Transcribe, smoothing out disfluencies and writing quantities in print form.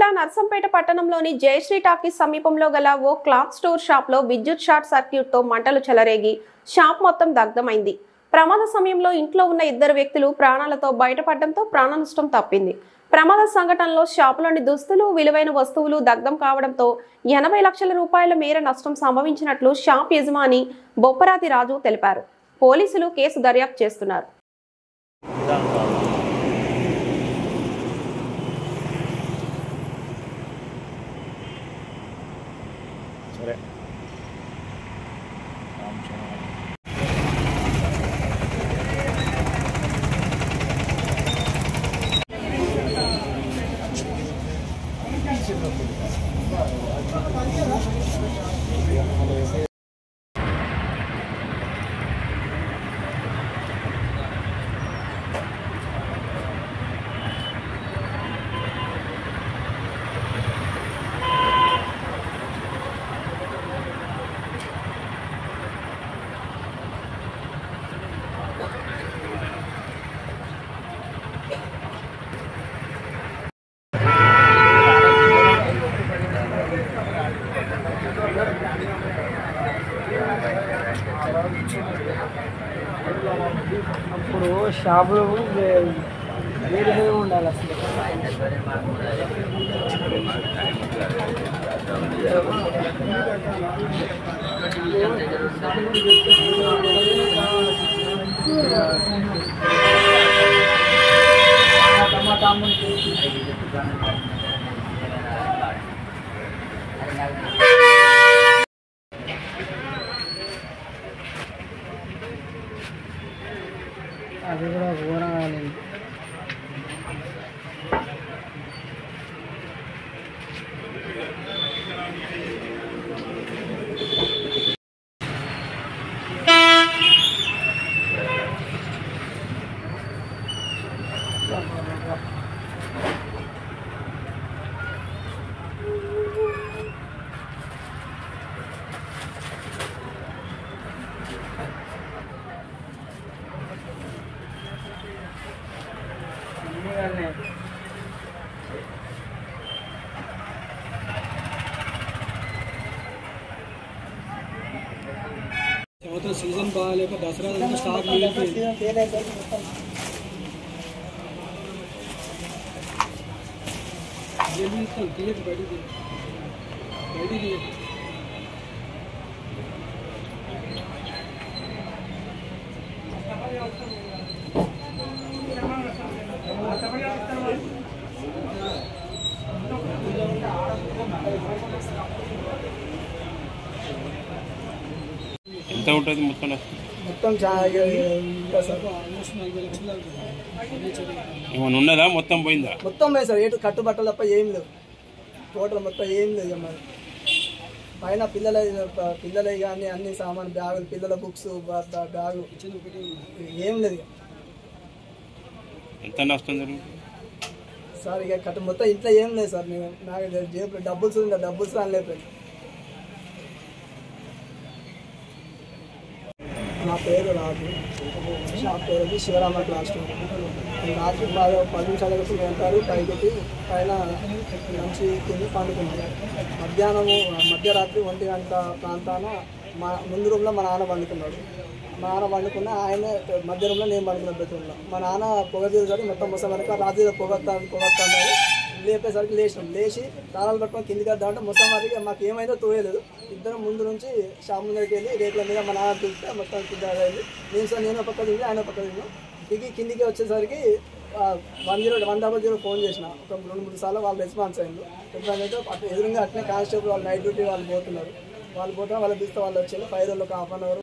జిల్లా నర్సంపేట పట్టణంలోని జయశ్రీ టాకీస్ సమీపంలో గల ఓ క్లాత్ స్టోర్ షాప్ లో విద్యుత్ షార్ట్ సర్క్యూట్ తో మంటలు చెలరేగి షాప్ మొత్తం దగ్ధమైంది. ప్రమాద సమయంలో ఇంట్లో ఉన్న ఇద్దరు వ్యక్తులు ప్రాణాలతో బయటపడడంతో ప్రాణ నష్టం తప్పింది. ప్రమాద సంఘటనలో షాపులోని దుస్తులు, విలువైన వస్తువులు దగ్ధం కావడంతో 80 లక్షల రూపాయల మేర నష్టం సంభవించినట్లు షాప్ యజమాని బొప్పరాతి రాజు తెలిపారు. పోలీసులు కేసు దర్యాప్తు చేస్తున్నారు. అప్పుడు షాపులో వేడి మీద ఉండాలి అసలు. అది కూడా ఘోరంగా లేదు. సంవత్సరం సీజన్ బాగాలేక దసరా స్టాక్ తీయదు బయటికి ఎంత ఉంటుంది మొత్తం? ఏమైనా ఉన్నదా? మొత్తం పోయిందా? మొత్తం పోయింది సార్. ఏటు కట్టుబట్టలు తప్ప ఏం లేవు. టోటల్ మొత్తం ఏం లేదు. మరి పైన పిల్లలే కానీ అన్ని సామాన్, బ్యాగులు, పిల్లల బుక్స్, బ్యాగు ఏం లేదు. ఎంత నష్టం జరిగింది సార్? ఇక కట్టు మొత్తం ఇంట్లో ఏం లేదు సార్. మేము నాకు జేబులో డబ్బులు రాలేకపోయింది. నా పేరు రాజు, షాప్ పేరు శివరామ క్లాస్. రాత్రి బాగా 10 నిమిషాల వరకు వెళ్తారు. పైకి పైన మంచి తిని పండుకున్నారు. మధ్యరాత్రి 1 గంట ప్రాంతాన ముందు రూమ్లో మా నాన్న పండుకున్నాడు. మా నాన్న పండుకున్న ఆయన మధ్య రూమ్లో నేను పండుకున్న బెడ్రూమ్లో. మా నాన్న పొగ తీరుసరికి మొత్తం మొత్తం వరకు రాత్రి పొగొత్తాను లేపేసరికి లేచి తాళాలు పట్టుకొని కిందికి వద్దామంటే మొత్తం వరకు మాకు ఏమైందో తోయలేదు. ఇద్దరం ముందు నుంచి షాప్ ముందరికి వెళ్ళి రేట్ల మీద మా నాన్న తిరిగితే మొత్తం కింద అయింది. నేను పక్క తిరిగి ఆయన పక్క తిరిగినాం. కిందికి వచ్చేసరికి 100 ఫోన్ చేసిన. ఒక 2-3 సార్లు వాళ్ళు రెస్పాన్స్ అయింది. అయితే ఎదురుగా అట్నే కానిస్టేబుల్ వాళ్ళు నైట్ డ్యూటీ వాళ్ళు పోతున్నారు. వాళ్ళు పోతే వాళ్ళ తీస్తే వాళ్ళు వచ్చారు. 5 రోజులకు 1/2 అవర్